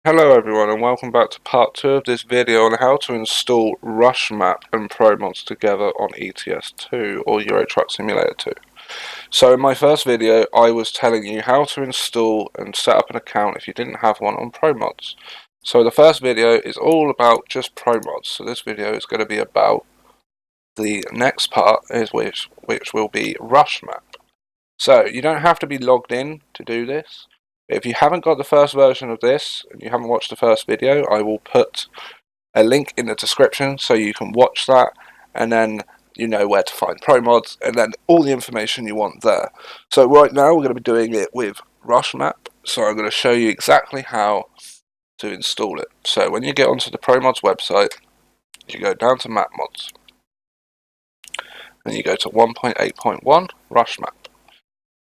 Hello everyone and welcome back to part 2 of this video on how to install Rusmap and ProMods together on ETS2 or Euro Truck Simulator 2. So in my first video I was telling you how to install and set up an account if you didn't have one on ProMods. So the first video is all about just ProMods, so this video is going to be about the next part which will be Rusmap. So you don't have to be logged in to do this. If you haven't got the first version of this and you haven't watched the first video, I will put a link in the description so you can watch that, and then you know where to find ProMods and then all the information you want there. So right now we're going to be doing it with Rusmap, so I'm going to show you exactly how to install it. So when you get onto the ProMods website, you go down to Map Mods and you go to 1.8.1 Rusmap.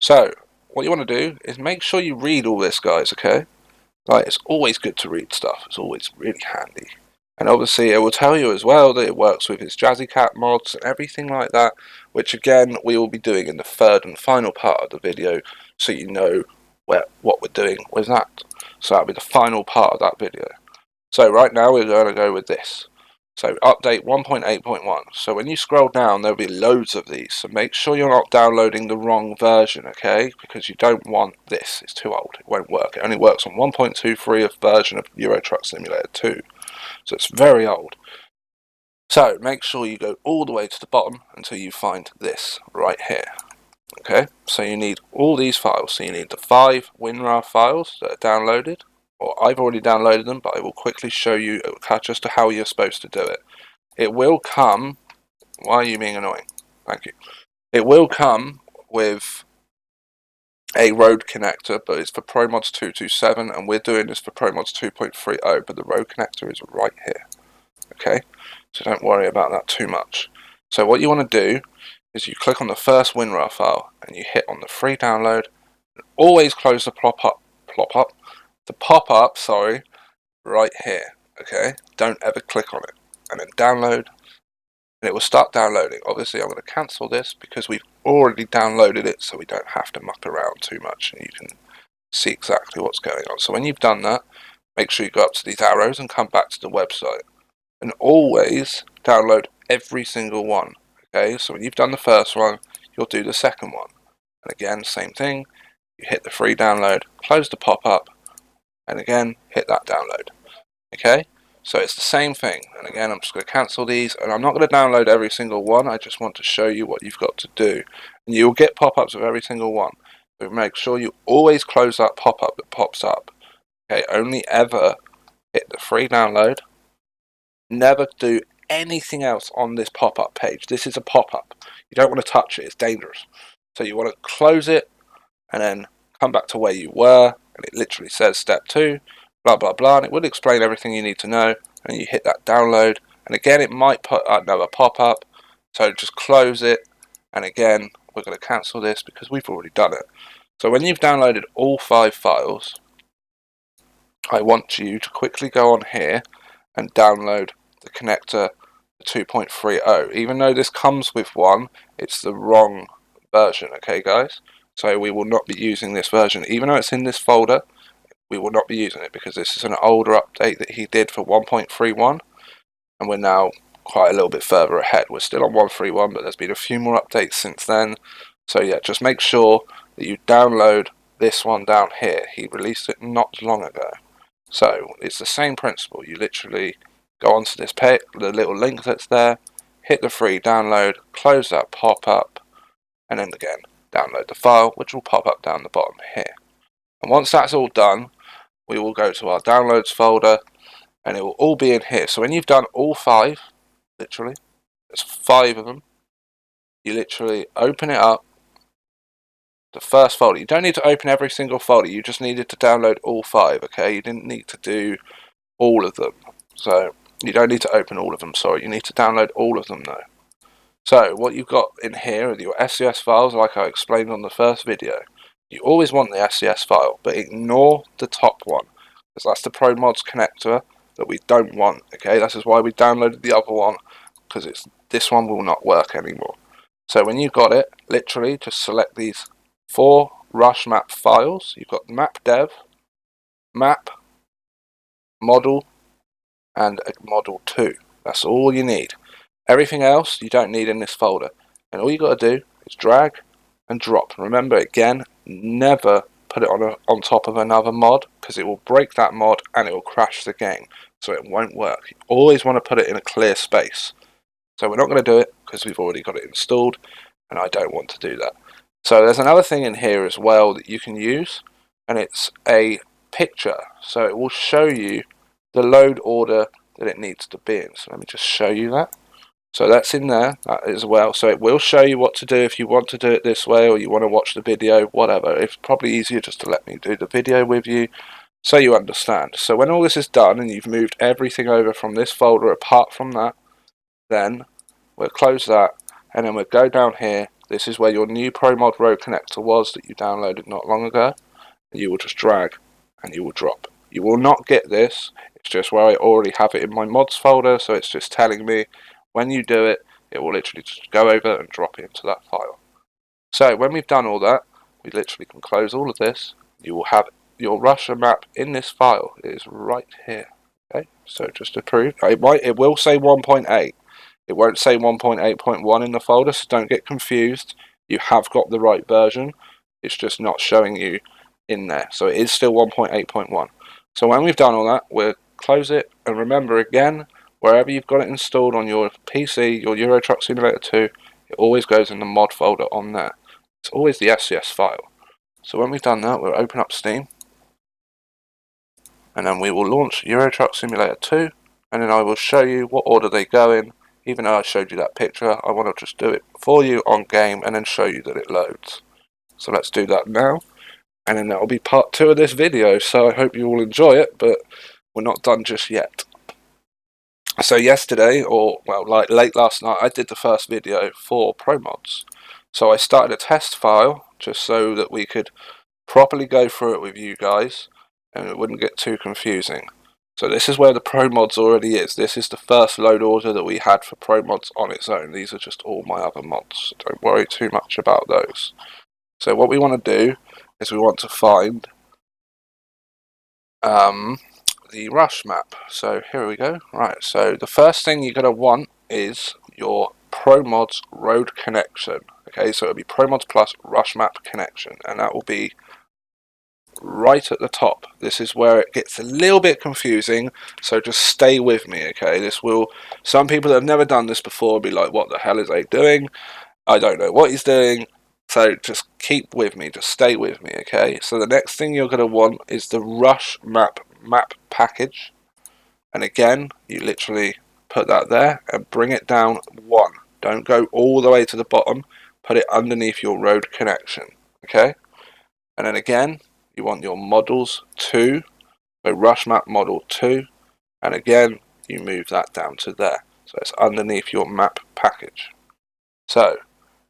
So what you want to do is make sure you read all this, guys, okay? Like, it's always good to read stuff. It's always really handy. And obviously it will tell you as well that it works with its Jazzy Cat mods and everything like that, which again we will be doing in the third and final part of the video, so you know what we're doing with that. So that'll be the final part of that video. So right now we're going to go with this. So update 1.8.1. So when you scroll down, there'll be loads of these. So make sure you're not downloading the wrong version, okay? Because you don't want this. It's too old. It won't work. It only works on 1.23 version of Euro Truck Simulator 2. So it's very old. So make sure you go all the way to the bottom until you find this right here. Okay? So you need all these files. So you need the 5 WinRAR files that are downloaded. Or I've already downloaded them, but I will quickly show you just how you're supposed to do it. It will come. Why are you being annoying? Thank you. It will come with a road connector, but it's for ProMods 2.27, and we're doing this for ProMods 2.30, but the road connector is right here. Okay, so don't worry about that too much. So what you want to do is you click on the first WinRAR file and you hit on the free download. And always close the pop-up, sorry, right here. Okay, don't ever click on it, and then download, and it will start downloading. Obviously I'm going to cancel this because we've already downloaded it, so we don't have to muck around too much and you can see exactly what's going on. So when you've done that, make sure you go up to these arrows and come back to the website, and always download every single one. Okay, so when you've done the first one, you'll do the second one, and again same thing, you hit the free download, close the pop-up, and again hit that download. Okay, so it's the same thing, and again I'm just going to cancel these, and I'm not going to download every single one. I just want to show you what you've got to do, and you'll get pop-ups of every single one, but make sure you always close that pop-up that pops up. Okay, only ever hit the free download. Never do anything else on this pop-up page. This is a pop-up. You don't want to touch it, it's dangerous. So you want to close it and then come back to where you were, and it literally says step 2, blah blah blah, and it will explain everything you need to know, and you hit that download, and again it might put another pop-up, so just close it, and again we're going to cancel this because we've already done it. So when you've downloaded all 5 files, I want you to quickly go on here and download the connector 2.30. Even though this comes with one, it's the wrong version, okay guys? So we will not be using this version. Even though it's in this folder, we will not be using it because this is an older update that he did for 1.31, and we're now quite a little bit further ahead. We're still on 1.31, but there's been a few more updates since then. So yeah, just make sure that you download this one down here. He released it not long ago. So it's the same principle. You literally go onto this page, the little link that's there, hit the free download, close that pop-up, and then again download the file, which will pop up down the bottom here. And once that's all done, we will go to our downloads folder, and it will all be in here. So when you've done all 5, literally, there's 5 of them, you literally open it up, the first folder. You don't need to open every single folder, you just needed to download all 5, okay? You didn't need to do all of them. So you don't need to open all of them, sorry, you need to download all of them though. So what you've got in here are your SCS files, like I explained on the first video. You always want the SCS file, but ignore the top one, because that's the ProMods connector that we don't want, okay? This is why we downloaded the other one, because this one will not work anymore. So when you've got it, literally just select these 4 Rusmap files. You've got map dev, map, model, and a model 2. That's all you need. Everything else you don't need in this folder. And all you got to do is drag and drop. Remember, again, never put it on top of another mod, because it will break that mod and it will crash the game. So it won't work. You always want to put it in a clear space. So we're not going to do it because we've already got it installed, and I don't want to do that. So there's another thing in here as well that you can use, and it's a picture. So it will show you the load order that it needs to be in. So let me just show you that. So that's in there as well. So it will show you what to do if you want to do it this way, or you want to watch the video, whatever. It's probably easier just to let me do the video with you so you understand. So when all this is done and you've moved everything over from this folder apart from that, then we'll close that, and then we'll go down here. This is where your new ProMod Road connector was that you downloaded not long ago. You will just drag and you will drop. You will not get this. It's just where I already have it in my mods folder, so it's just telling me when you do it, it will literally just go over and drop it into that file. So when we've done all that, we literally can close all of this. You will have your Rusmap in this file. It is right here. Okay, so just to prove, it will say 1.8. It won't say 1.8.1 in the folder, so don't get confused. You have got the right version. It's just not showing you in there. So it is still 1.8.1. So when we've done all that, we'll close it, and remember again, wherever you've got it installed on your PC, your Euro Truck Simulator 2, it always goes in the mod folder on there. It's always the SCS file. So when we've done that, we'll open up Steam, and then we will launch Euro Truck Simulator 2, and then I will show you what order they go in. Even though I showed you that picture, I want to just do it for you on game and then show you that it loads. So let's do that now, and then that will be part 2 of this video, so I hope you all enjoy it, but we're not done just yet. So yesterday, or well, like late last night, I did the first video for ProMods. So I started a test file just so that we could properly go through it with you guys and it wouldn't get too confusing. So this is where the ProMods already is. This is the first load order that we had for ProMods on its own. These are just all my other mods, so don't worry too much about those. So what we want to do is we want to find the Rusmap. So here we go. Right, so the first thing you're going to want is your ProMods road connection. Okay, so it'll be ProMods plus Rusmap connection, and that will be right at the top. This is where it gets a little bit confusing, so just stay with me, okay? This will, some people that have never done this before will be like, what the hell is he doing? I don't know what he's doing. So just keep with me, just stay with me, okay? So the next thing you're going to want is the Rusmap map package. And again, you literally put that there and bring it down 1. Don't go all the way to the bottom. Put it underneath your road connection, okay? And then again, you want your models 2, so Rusmap model 2, and again, you move that down to there. So it's underneath your map package. So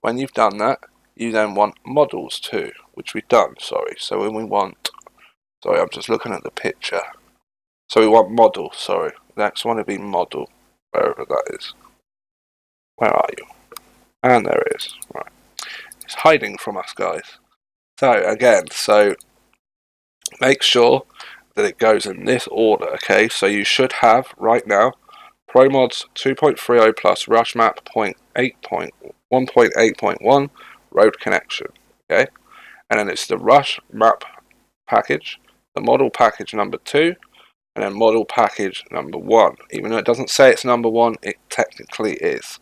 when you've done that, you then want models 2, which we've done, sorry. So when we want, sorry, I'm just looking at the picture. So we want model, sorry. Next one would be model, wherever that is. Where are you? And there it is. Right. It's hiding from us, guys. So again, so make sure that it goes in this order, okay? So you should have, right now, ProMods 2.30 plus Rusmap 1.8.1 road connection, okay? And then it's the Rusmap package, the model package number 2, and then model package number 1. Even though it doesn't say it's number 1, it technically is.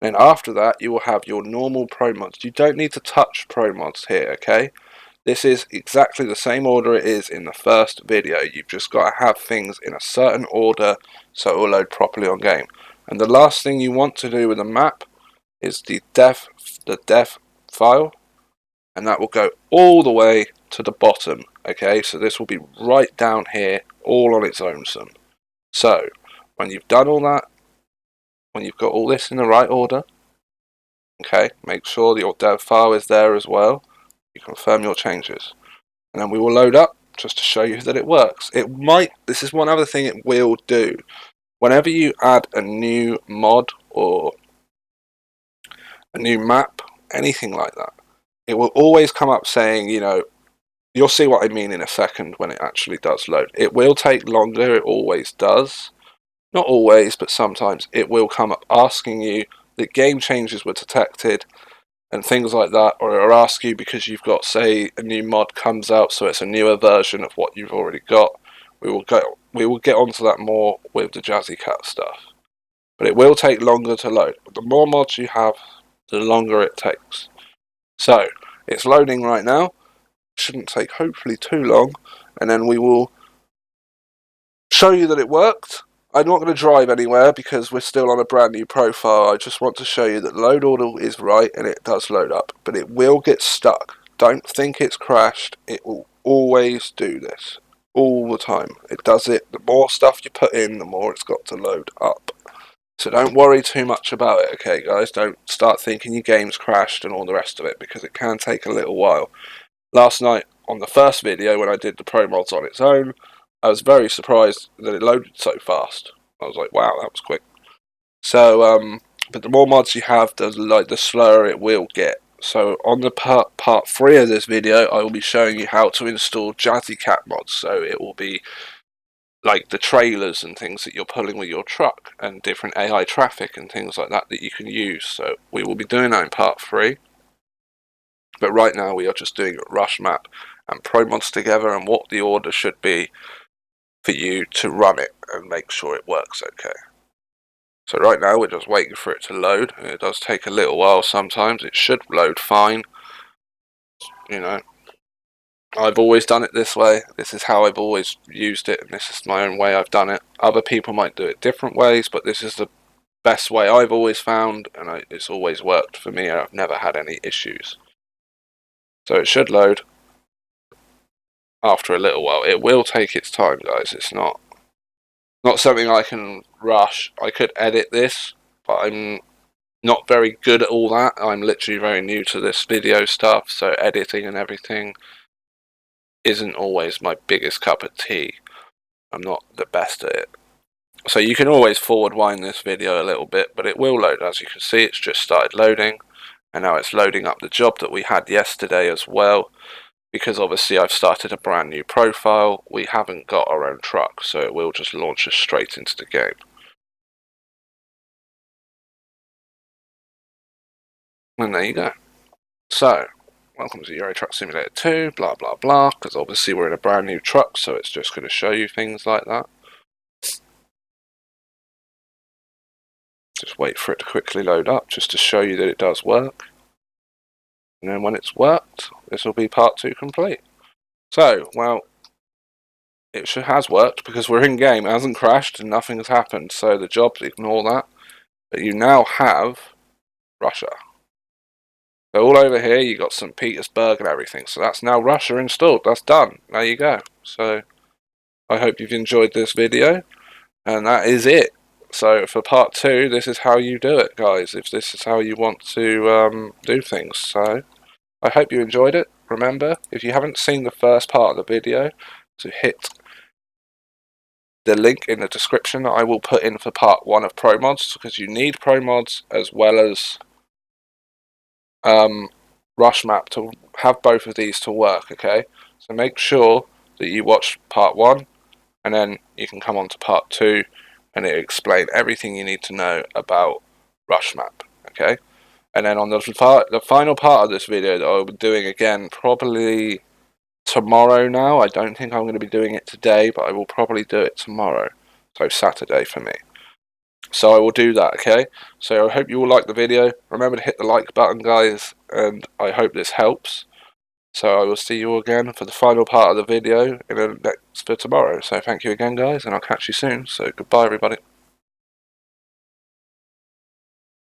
Then after that, you will have your normal ProMods. You don't need to touch ProMods here, okay? This is exactly the same order it is in the first video. You've just got to have things in a certain order so it will load properly on game. And the last thing you want to do with a map is the def file, and that will go all the way to the bottom. Okay, so this will be right down here, all on its own. So when you've done all that, when you've got all this in the right order, okay, make sure that your dev file is there as well. You confirm your changes, and then we will load up just to show you that it works. It might, this is one other thing it will do. Whenever you add a new mod or a new map, anything like that, it will always come up saying, you know, You'll see what I mean in a second when it actually does load. It will take longer, it always does. Not always, but sometimes it will come up asking you that game changes were detected and things like that, or it'll ask you because you've got, say, a new mod comes out, so it's a newer version of what you've already got. We will get onto that more with the Jazzy Cat stuff. But it will take longer to load. The more mods you have, the longer it takes. So, it's loading right now. Shouldn't take hopefully too long, and then we will show you that it worked. I'm not going to drive anywhere because we're still on a brand new profile. I just want to show you that load order is right and it does load up, but it will get stuck. Don't think it's crashed. It will always do this. All the time. It does it. The more stuff you put in, the more it's got to load up. So don't worry too much about it, okay guys? Don't start thinking your game's crashed and all the rest of it, because it can take a little while. Last night, on the first video, when I did the pro mods on its own, I was very surprised that it loaded so fast. I was like, wow, that was quick. So, but the more mods you have, the slower it will get. So on the part 3 of this video, I will be showing you how to install Jazzy Cat mods. So it will be like the trailers and things that you're pulling with your truck, and different AI traffic and things like that that you can use. So we will be doing that in part 3. But right now we are just doing Rusmap and pro mods together, and what the order should be for you to run it and make sure it works okay. So right now we're just waiting for it to load. It does take a little while sometimes. It should load fine. You know, I've always done it this way. This is how I've always used it, and this is my own way I've done it. Other people might do it different ways, but this is the best way I've always found, and it's always worked for me. I've never had any issues. So it should load after a little while. It will take its time, guys. It's not something I can rush. I could edit this, but I'm not very good at all that. I'm literally very new to this video stuff, so editing and everything isn't always my biggest cup of tea. I'm not the best at it. So you can always forward wind this video a little bit, but it will load. As you can see, it's just started loading, and now it's loading up the job that we had yesterday as well. Because obviously I've started a brand new profile, we haven't got our own truck, so it will just launch us straight into the game. And there you go. So, welcome to Euro Truck Simulator 2, blah blah blah, because obviously we're in a brand new truck, so it's just going to show you things like that. Just wait for it to quickly load up, just to show you that it does work. And then when it's worked, this will be part 2 complete. So, well, it has worked because we're in game. It hasn't crashed and nothing has happened. So the jobs, ignore that. But you now have Russia. So all over here, you got St. Petersburg and everything. So that's now Russia installed. That's done. There you go. So I hope you've enjoyed this video. And that is it. So for part 2, this is how you do it, guys. If this is how you want to do things. So I hope you enjoyed it. Remember, if you haven't seen the first part of the video, to hit the link in the description that I will put in for part 1 of pro mods, because you need pro mods as well as Rusmap to have both of these to work, okay? So make sure that you watch part 1 and then you can come on to part 2 and it'll explain everything you need to know about Rusmap, okay? And then on the final part of this video that I'll be doing again probably tomorrow now. I don't think I'm going to be doing it today, but I will probably do it tomorrow. So Saturday for me. So I will do that, okay? So I hope you all like the video. Remember to hit the like button, guys, and I hope this helps. So I will see you all again for the final part of the video in the next for tomorrow. So thank you again, guys, and I'll catch you soon. So goodbye, everybody.